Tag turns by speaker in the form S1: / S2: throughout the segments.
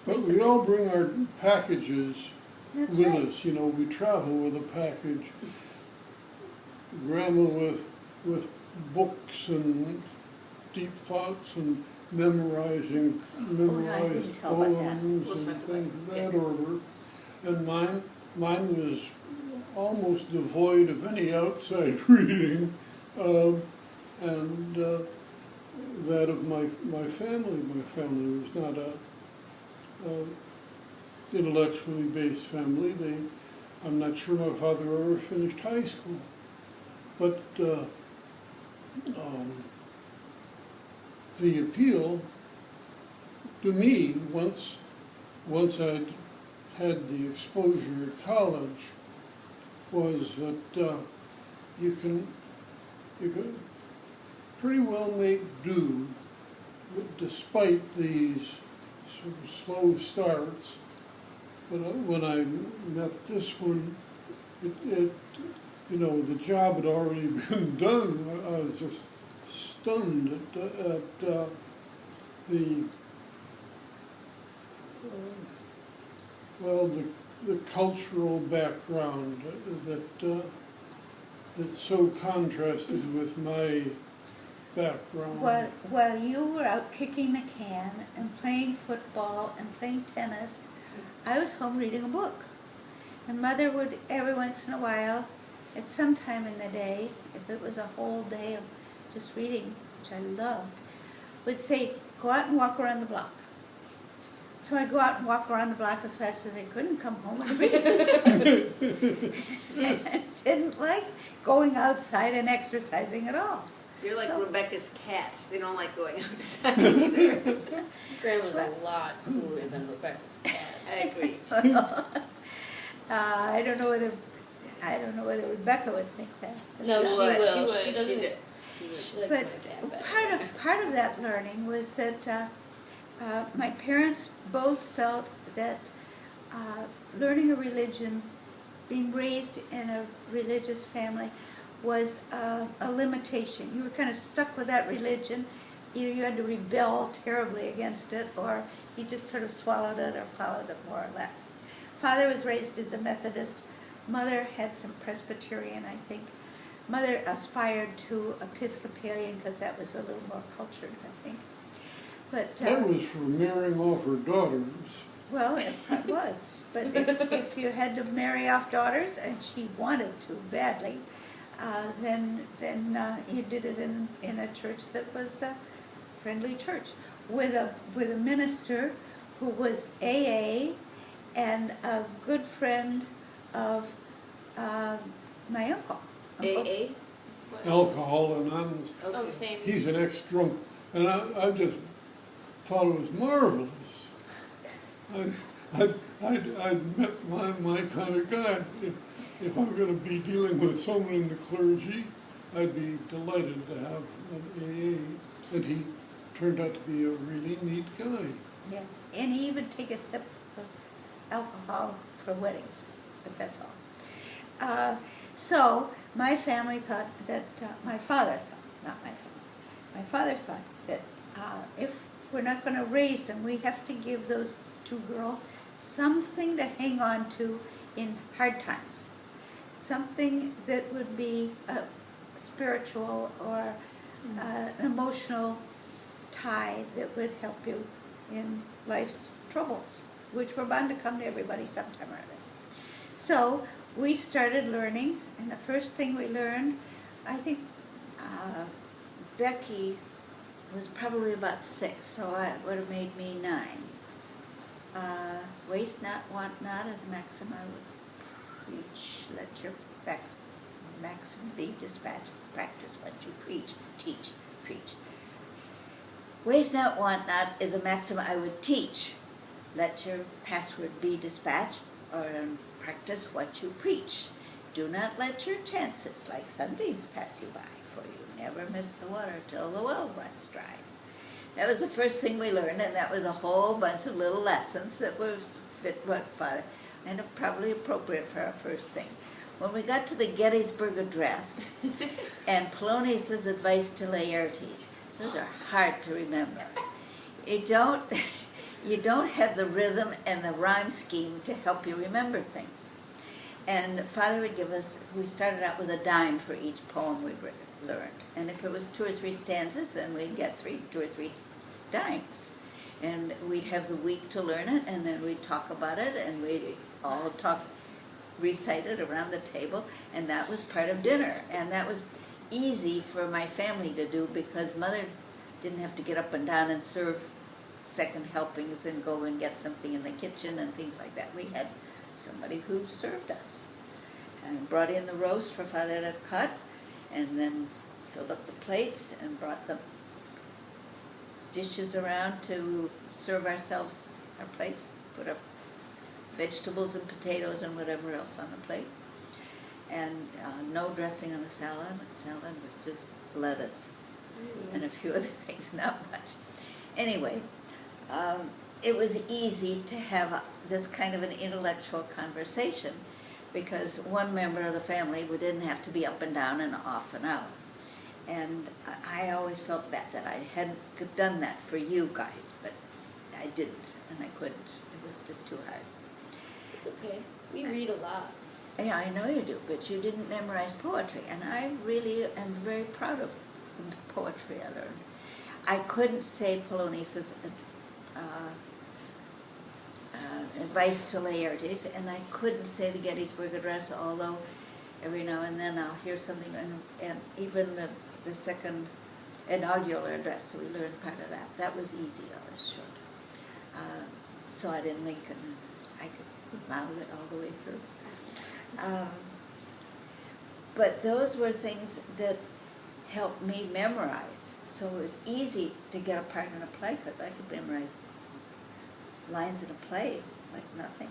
S1: But we all bring our packages
S2: That's
S1: with
S2: right.
S1: us, you know, we travel with a package. Grandma with books and deep thoughts and memorized
S2: tell about that.
S1: poems
S3: What's my
S1: and things of
S3: favorite?
S1: that order. And mine was almost devoid of any outside reading, and that of my family. My family was not a intellectually based family. I'm not sure my father ever finished high school, but the appeal to me, once I'd had the exposure at college, was that you can pretty well make do despite these sort of slow starts. But when I met this one, it you know, the job had already been done. I was just stunned at the well, the cultural background that so contrasted with my background.
S2: While you were out kicking the can and playing football and playing tennis, I was home reading a book. And Mother would, every once in a while, at some time in the day, if it was a whole day of just reading, which I loved, would say, go out and walk around the block. So I'd go out and walk around the block as fast as I could and come home and read. I didn't like going outside and exercising at all.
S3: You're like
S2: So-
S3: Rebecca's cats. They don't like going outside either.
S4: Grandma's a lot cooler than Rebecca's
S3: I
S4: cats.
S3: agree.
S2: I don't know whether Rebecca would think that.
S4: No, she
S3: would.
S4: will.
S3: She
S4: She
S3: would.
S4: doesn't.
S3: She did.
S4: She likes
S2: But
S4: my dad better.
S2: part of that learning was that my parents both felt that learning a religion, being raised in a religious family, was a limitation. You were kind of stuck with that religion. Either you had to rebel terribly against it, or you just sort of swallowed it or followed it more or less. Father was raised as a Methodist. Mother had some Presbyterian, I think. Mother aspired to Episcopalian because that was a little more cultured, I think. But
S1: That was for marrying off her daughters.
S2: well, it was. But if you had to marry off daughters, and she wanted to badly, then you did it in a church that was a friendly church with a minister who was AA and a good friend of my uncle.
S3: AA?
S1: Alcohol Anonymous.
S4: Oh, same.
S1: He's an ex-drunk, and I just thought it was marvelous. I'd met my kind of guy. If I'm going to be dealing with someone in the clergy, I'd be delighted to have an AA. And he turned out to be a really neat guy.
S2: Yeah, and he would take a sip of alcohol for weddings, but that's all. So my family thought that, my father thought, not my family, my father thought that if we're not going to raise them, we have to give those two girls something to hang on to in hard times. Something that would be spiritual or emotional tie that would help you in life's troubles, which were bound to come to everybody sometime or other. So we started learning, and the first thing we learned, I think Becky was probably about 6, so it would have made me 9. Waste not, want not, is a maxim I would preach. Let your maxim be dispatched. Practice what you preach. Teach, preach. Waste not, want not is a maxim I would teach. Let your password be dispatched, or practice what you preach. Do not let your chances like sunbeams pass you by, for you never miss the water till the well runs dry. That was the first thing we learned, and that was a whole bunch of little lessons that were fit what Father, and probably appropriate for our first thing. When we got to the Gettysburg Address and Polonius' advice to Laertes, those are hard to remember. You don't have the rhythm and the rhyme scheme to help you remember things. And Father would give us, we started out with a dime for each poem we learned. And if it was 2 or 3 stanzas, then we'd get 2 or 3 dimes. And we'd have the week to learn it, and then we'd talk about it, and we'd all recite it around the table, and that was part of dinner. And that was easy for my family to do because Mother didn't have to get up and down and serve second helpings and go and get something in the kitchen and things like that. We had somebody who served us and brought in the roast for Father to cut, and then filled up the plates and brought the dishes around to serve ourselves our plates, put up vegetables and potatoes and whatever else on the plate. And no dressing on the salad. Salad was just lettuce and a few other things, not much. Anyway, it was easy to have this kind of an intellectual conversation because one member of the family didn't have to be up and down and off and out. And I always felt bad that I hadn't done that for you guys, but I didn't, and I couldn't. It was just too hard.
S4: It's okay. We read a lot.
S2: Yeah, I know you do, but you didn't memorize poetry, and I really am very proud of the poetry I learned. I couldn't say Polonius's Advice to Laertes, and I couldn't say the Gettysburg Address, although every now and then I'll hear something, and even the second inaugural address, so we learned part of that. That was easy, I was sure. So I didn't Lincoln, I could mouth it all the way through. But those were things that helped me memorize. So it was easy to get a part in a play because I could memorize lines in a play like nothing.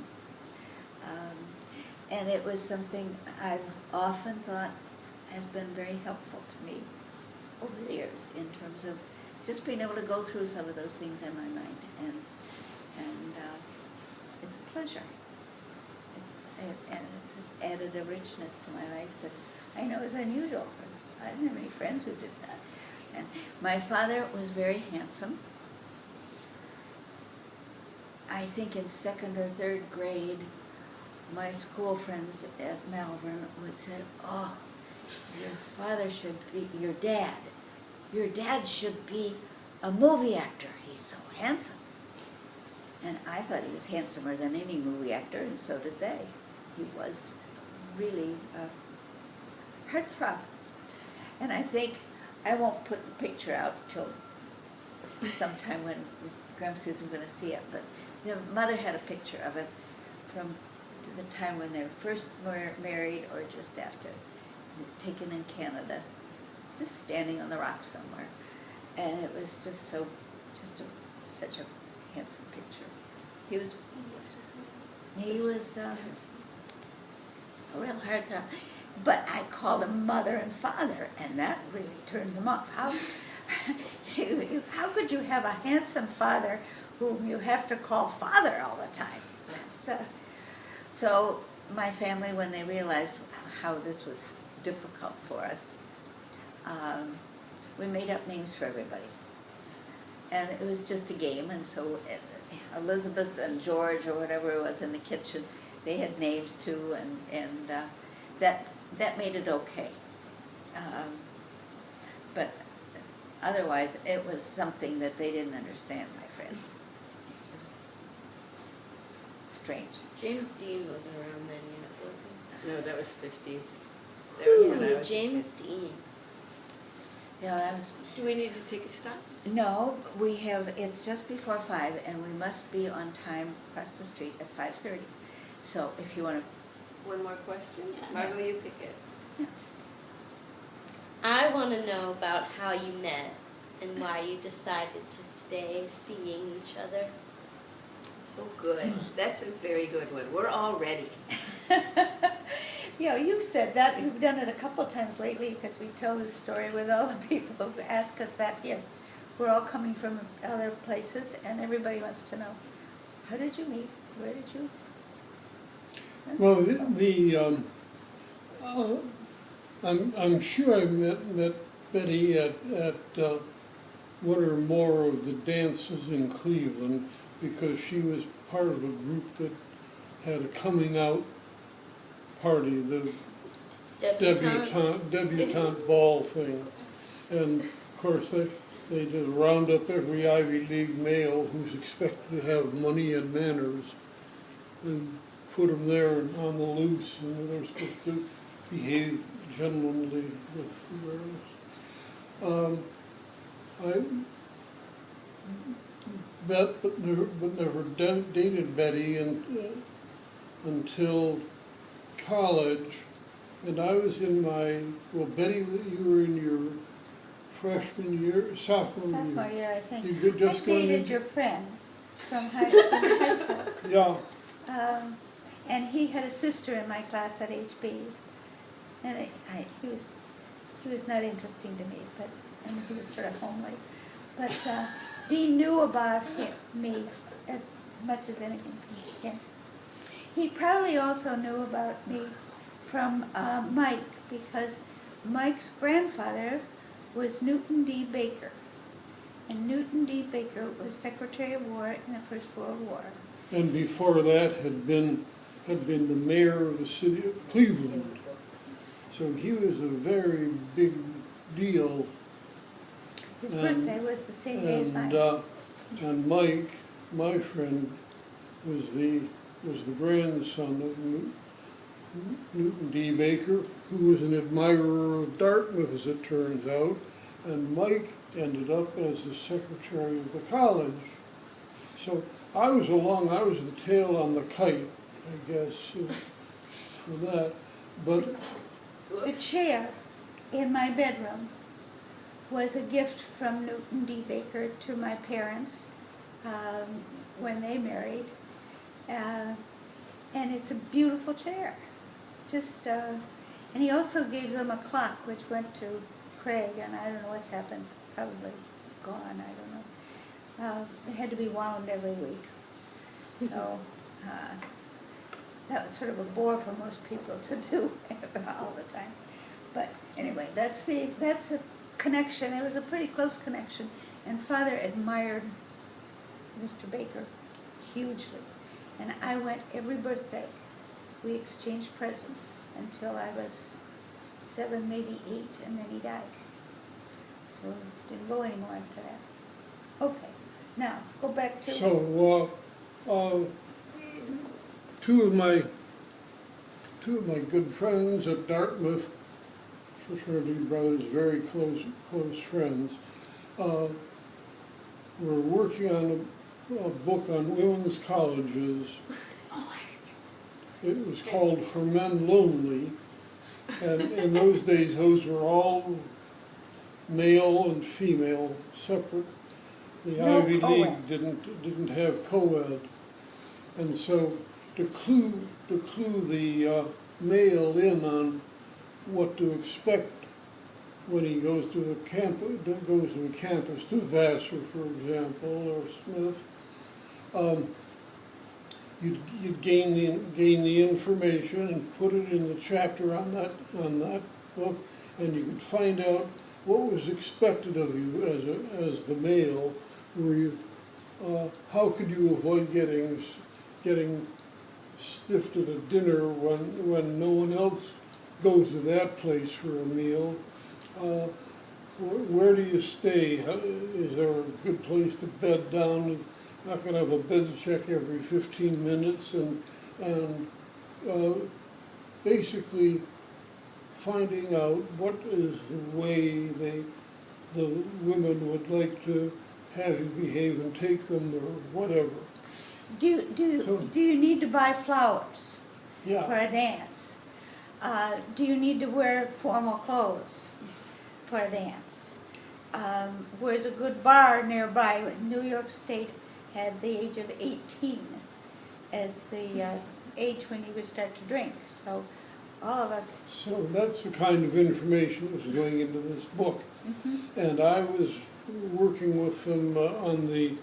S2: And it was something I've often thought has been very helpful to me over the years in terms of just being able to go through some of those things in my mind. And it's a pleasure. And it's added a richness to my life that I know is unusual. I didn't have any friends who did that. And my father was very handsome. I think in 2nd or 3rd grade, my school friends at Malvern would say, "Oh, your father should be, your dad should be a movie actor. He's so handsome." And I thought he was handsomer than any movie actor, and so did they. He was really a heartthrob. And I think I won't put the picture out till sometime when Grandma Susan's going to see it, but Mother had a picture of it from the time when they were first married or just after, taken in Canada, just standing on the rock somewhere. And it was just such a handsome picture. He was a real heartthrob. But I called him Mother and Father, and that really turned them off. How could you have a handsome father whom you have to call Father all the time? So my family, when they realized how this was difficult for us, we made up names for everybody. And it was just a game, and so Elizabeth and George, or whatever it was in the kitchen, they had names too, and that made it okay. But otherwise, it was something that they didn't understand, my friends. It was strange.
S4: James Dean wasn't around then yet, was he?
S3: No, that was 50s. That was when I
S4: Ooh,
S3: was.
S4: James Dean.
S2: Yeah, that was.
S3: Do we need to take a stop?
S2: No, it's just before 5, and we must be on time across the street at 5:30. So if you want to.
S3: One more question? Margot, you pick it.
S2: Yeah.
S4: I want to know about how you met and why you decided to stay seeing each other.
S3: Oh, good. That's a very good one. We're all ready.
S2: Yeah, you've said that. You've done it a couple times lately because we tell this story with all the people who ask us that here. We're all coming from other places, and everybody wants to know, how did you meet? Where did you?
S1: Well, I'm sure I met Betty at one or more of the dances in Cleveland. because she was part of a group that had a coming out party, the debutante ball thing. And of course, they just round up every Ivy League male who's expected to have money and manners and put them there on the loose, and they're supposed to behave gentlemanly with the girls. I met but never dated Betty until college, and I was in Betty, you were in your freshman year,
S2: Sophomore year, I think.
S1: You could just
S2: I
S1: go
S2: dated
S1: in.
S2: your friend from high school.
S1: Yeah,
S2: And he had a sister in my class at HB, and he was not interesting to me, but he was sort of homely. But Dean knew about me as much as anything from him. He probably also knew about me from Mike, because Mike's grandfather was Newton D. Baker. And Newton D. Baker was Secretary of War in the First World War.
S1: and before that had been the mayor of the city of Cleveland. So he was a very big deal.
S2: His birthday was the same day as mine.
S1: And Mike, my friend, was the grandson of Newton D. Baker, who was an admirer of Dartmouth, as it turns out, and Mike ended up as the secretary of the college. So I was the tail on the kite, I guess, for that. But
S2: The chair in my bedroom was a gift from Newton D. Baker to my parents when they married. And it's a beautiful chair. And he also gave them a clock which went to Craig, and I don't know what's happened, probably gone, I don't know. It had to be wound every week. So that was sort of a bore for most people to do all the time. But anyway, that's a connection. It was a pretty close connection. And Father admired Mr. Baker hugely. And I went every birthday. We exchanged presents until I was 7, maybe 8, and then he died. So didn't go anymore after that. Okay, now go back to.
S1: so two of my good friends at Dartmouth, fraternity brothers, very close friends, were working on a book on women's colleges. It was called For Men Lonely, and in those days those were all male and female, separate. The
S2: No
S1: Ivy
S2: co-ed.
S1: League didn't have co-ed, and so to clue the male in on what to expect when he goes to a campus, to Vassar, for example, or Smith. You'd gain the information and put it in the chapter on that book, and you could find out what was expected of you as the male. How could you avoid getting stiffed at a dinner when no one else goes to that place for a meal? Where do you stay? Is there a good place to bed down? Not going to have a bed check every 15 minutes, and basically finding out what is the way the women would like to have you behave and take them, or whatever.
S2: Do you need to buy flowers for
S1: Yeah.
S2: a dance? Do you need to wear formal clothes for a dance? Where's a good bar nearby? New York State had the age of 18 as the age when you would start to drink. So all of us.
S1: So that's the kind of information that was going into this book.
S2: Mm-hmm.
S1: And I was working with them on the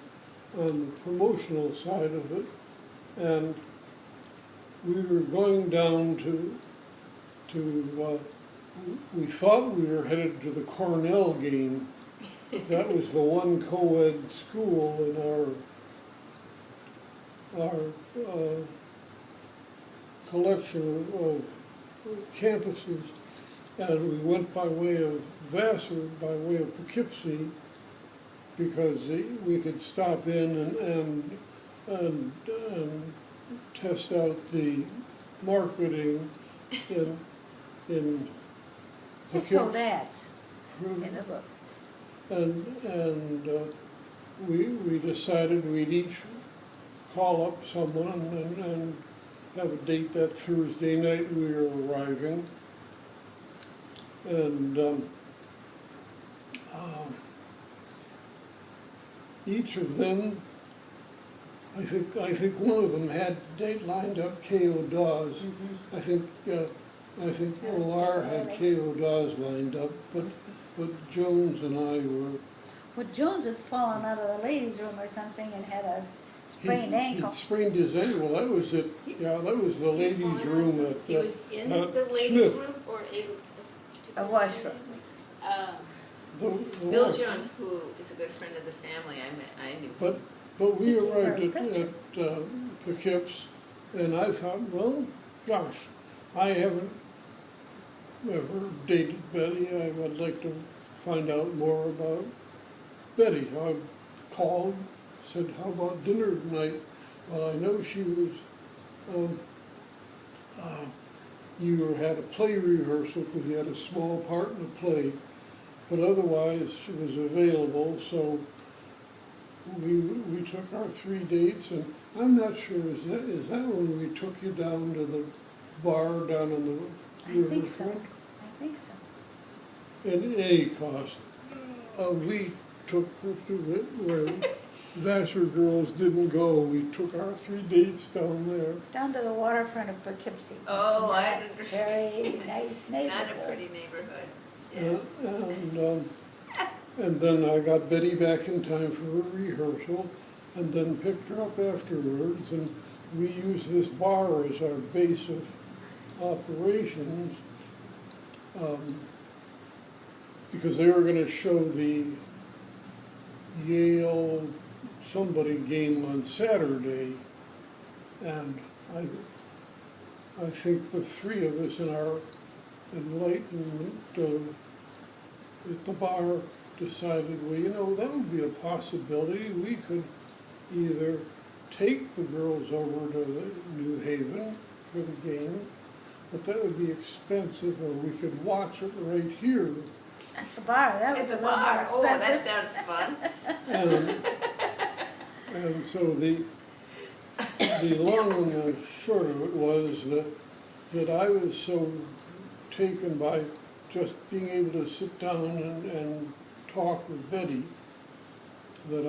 S1: promotional side of it, and we were going down to we thought we were headed to the Cornell game. That was the one co-ed school in our our collection of campuses, and we went by way of Vassar, by way of Poughkeepsie, because we could stop in and test out the marketing in
S2: It sold ads in the book.
S1: And we decided we'd each call up someone and have a date that Thursday night we were arriving. And each of them, I think one of them had date lined up K.O. Dawes. I think O.R. had K.O. Dawes lined up, but Jones and I were.
S2: Well, Jones had fallen out of the ladies' room or something and had a sprained ankle.
S1: He sprained his ankle. That was it. Yeah, that was the ladies' room at.
S3: He was in
S1: at
S3: the ladies'
S1: Smith.
S3: room or in
S2: A washroom.
S1: The
S3: Bill
S1: wash-
S3: Jones, who is a good friend of the family, I knew.
S1: But we arrived at Poughkeepsie, and I thought, well, gosh, I haven't ever dated Betty. I would like to find out more about Betty. I called, said, how about dinner tonight? Well, I know she was, you had a play rehearsal because you had a small part in the play, but otherwise she was available, so we took our 3 dates, and I'm not sure, is that when we took you down to the bar down on the
S2: I think so.
S1: riverfront?
S2: I think so.
S1: At any cost, we took, where Vassar girls didn't go, we took our 3 dates down there.
S2: Down to the waterfront of Poughkeepsie.
S3: Oh, I
S2: Not
S3: understand.
S2: Very nice neighborhood.
S3: Not a pretty neighborhood. Yeah.
S1: And then I got Betty back in time for a rehearsal, and then picked her up afterwards, and we used this bar as our base of operations, because they were gonna show the Yale somebody game on Saturday, and I think the three of us in our enlightenment at the bar decided, well, you know, that would be a possibility. We could either take the girls over to New Haven for the game, but that would be expensive, or we could watch it right here.
S2: At the bar, that was
S3: At
S2: a
S3: the
S2: little more
S3: bar, oh, that
S2: expensive.
S3: sounds fun.
S1: And so the long and the short of it was that I was so taken by just being able to sit down and talk with Betty that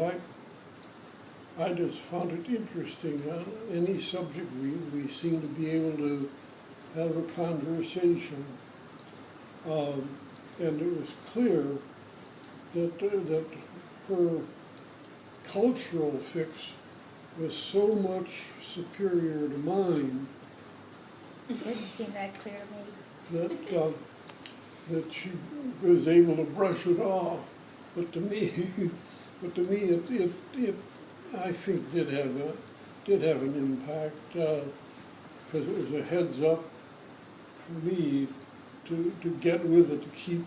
S1: I just found it interesting. On any subject, we seemed to be able to have a conversation. And it was clear that her cultural fix was so much superior to mine
S2: It didn't seem that clear to me.
S1: that she was able to brush it off. But to me, it I think did have an impact, because it was a heads up for me to get with it, to keep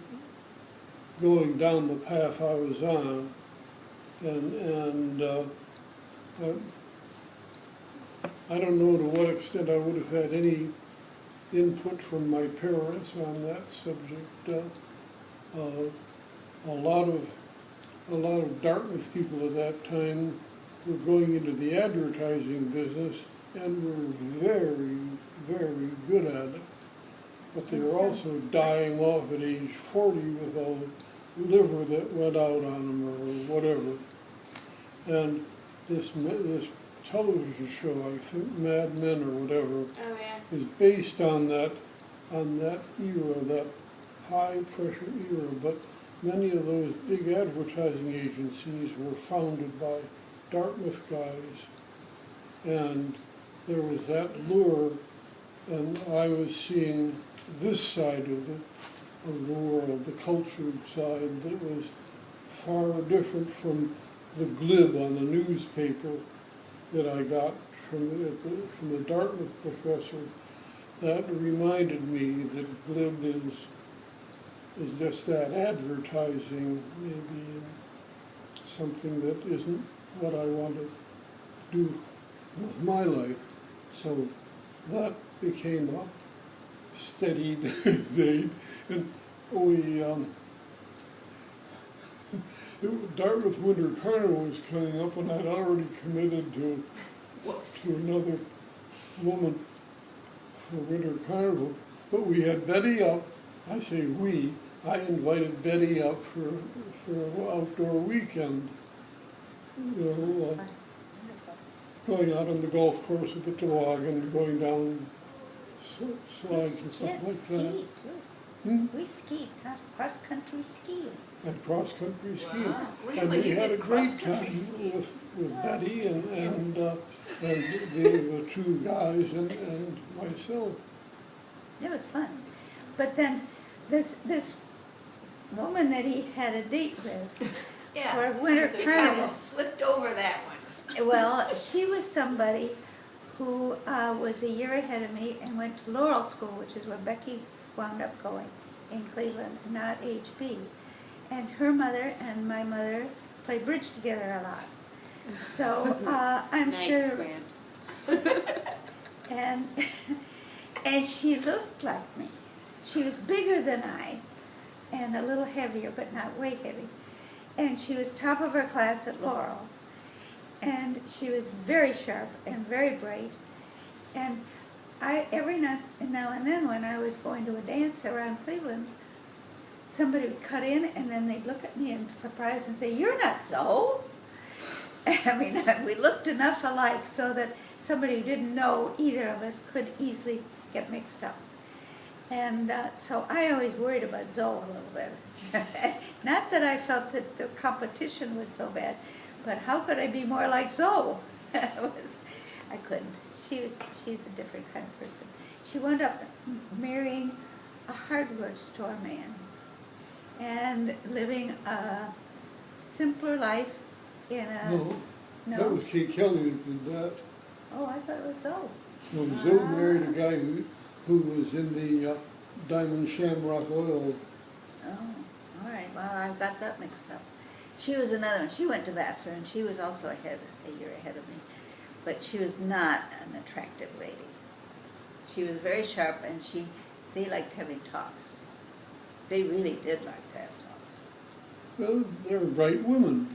S1: going down the path I was on, and I don't know to what extent I would have had any input from my parents on that subject. A lot of Dartmouth people at that time were going into the advertising business and were very, very good at it. But they were also dying off at age 40 with a liver that went out on them or whatever. And this television show, I think Mad Men or whatever,
S3: Oh, yeah.
S1: is based on that era, that high pressure era. But many of those big advertising agencies were founded by Dartmouth guys, and there was that lure, and I was seeing this side of the world, the cultured side, that was far different from the glib on the newspaper that I got from the Dartmouth professor that reminded me that glib is just that, advertising, maybe something that isn't what I want to do with my life. So that became a steady date, and we Dartmouth Winter Carnival was coming up, and I'd already committed to another woman for Winter Carnival. But we had Betty up. I say we. I invited Betty up for an outdoor weekend. You know, going out on the golf course with the toboggan, going down slides and stuff like that.
S2: Skied too. We skied, cross-country skiing.
S1: And cross-country skiing.
S3: Wow, really?
S1: And we
S3: You
S1: had a
S3: did
S1: great
S3: cross-country
S1: time
S3: skiing?
S1: with Betty and the two guys and myself.
S2: It was fun. But then this woman that he had a date with
S3: Yeah.
S2: for Winter
S3: We kind
S2: Carnival,
S3: of slipped over that one.
S2: well, she was somebody who was a year ahead of me and went to Laurel School, which is where Becky wound up going in Cleveland, not HB. And her mother and my mother played bridge together a lot. So I'm
S4: Nice,
S2: sure.
S4: Gramps.
S2: And she looked like me. She was bigger than I and a little heavier, but not way heavy. And she was top of her class at Laurel. And she was very sharp and very bright. And every now and then when I was going to a dance around Cleveland, somebody would cut in and then they'd look at me in surprise and say, "You're not Zoe." I mean, we looked enough alike so that somebody who didn't know either of us could easily get mixed up. And so I always worried about Zoe a little bit. Not that I felt that the competition was so bad, but how could I be more like Zoe? I couldn't. She's a different kind of person. She wound up marrying a hardware store man and living a simpler life in a...
S1: No, that was Kate Kelly that did that.
S2: Oh, I thought it was Zoe.
S1: No, Zoe married a guy who was in the Diamond Shamrock Oil.
S2: Oh, all right. Well, I got that mixed up. She was another one. She went to Vassar, and she was also a year ahead of me. But she was not an attractive lady. She was very sharp, and they liked having talks. They really did like to have talks.
S1: Well, they were bright women.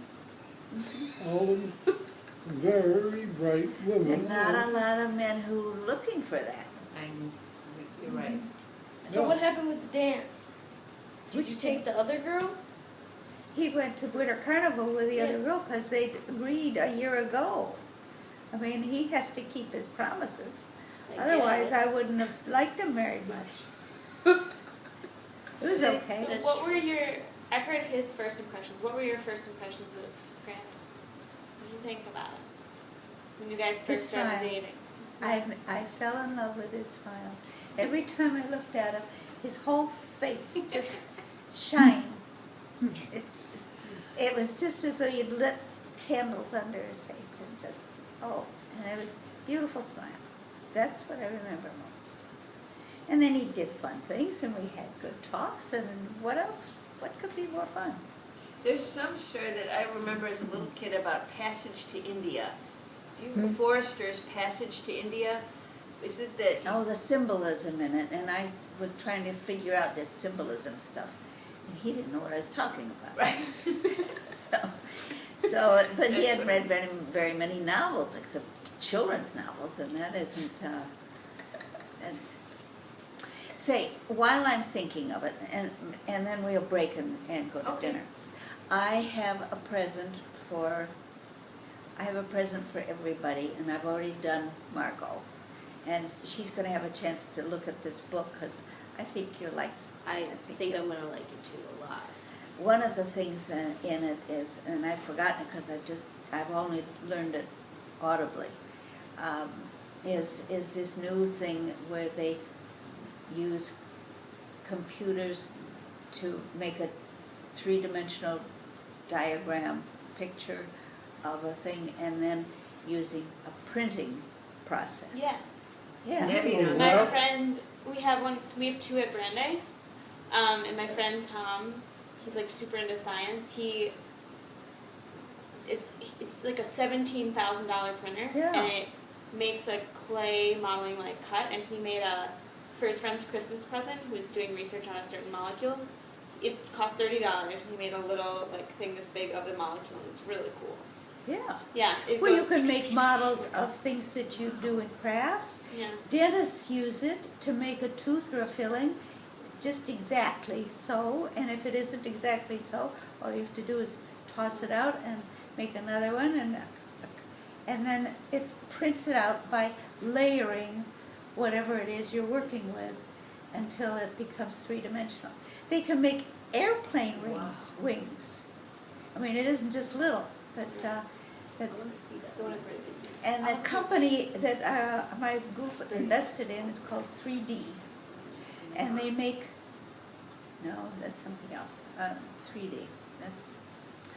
S1: All of them very bright women.
S2: And not a lot of men who were looking for that.
S3: You're right.
S4: So
S1: Yeah.
S4: what happened with the dance? Did
S2: Which
S4: you take the other girl?
S2: He went to Winter Carnival with the other
S4: Yeah.
S2: girl because they'd agreed a year ago. I mean, he has to keep his promises. Otherwise, I
S4: guess.
S2: wouldn't have liked him very much. It was okay.
S4: That's
S5: So what were
S4: true.
S5: your, I heard his first impressions. What were your first impressions of Grant? What did you think about it? When you guys
S2: His
S5: first started
S2: smile.
S5: dating?
S2: I fell in love with his smile. Every time I looked at him, his whole face just shined. It was just as though you'd lit candles under his face and just, and it was a beautiful smile. That's what I remember most. And then he did fun things and we had good talks and what else? What could be more fun?
S3: There's some story that I remember as a little kid about Passage to India. Do you remember Forrester's Passage to India? Is it that?
S2: Oh, the symbolism in it, and I was trying to figure out this symbolism stuff. And he didn't know what I was talking about.
S3: Right.
S2: But he
S3: That's
S2: hadn't
S3: what-
S2: read very many novels, except children's novels, and that isn't, that's... Say, while I'm thinking of it, and then we'll break and go to
S3: Okay.
S2: dinner, I have a present for everybody, and I've already done Margot. And she's gonna have a chance to look at this book, because I think you're like,
S4: I think I'm gonna like it too a lot.
S2: one of the things in it is, and I've forgotten it because I've only learned it audibly, is this new thing where they use computers to make a three-dimensional diagram picture of a thing, and then using a printing process.
S5: Yeah.
S2: Yeah.
S3: Debbie knows
S5: My
S1: Yeah.
S5: friend, we have two at Brandeis, and my friend Tom, he's like super into science. It's like a $17,000 printer,
S2: Yeah.
S5: and it makes a clay modeling like cut. And he made for his friend's Christmas present, who was doing research on a certain molecule. It's cost $30. He made a little like thing this big of the molecule, and it's really cool.
S2: Yeah.
S5: Yeah.
S2: Well, you can make models of things that you do in crafts.
S5: Yeah.
S2: Dentists use it to make a tooth or a filling just exactly so, and if it isn't exactly so, all you have to do is toss it out and make another one, and then it prints it out by layering whatever it is you're working with until it becomes three-dimensional. They can make airplane wings. I mean, it isn't just little, but that's.
S5: The one in Brazil.
S2: And the company that my group invested in is called 3D. And they make, no, that's something else, 3D. That's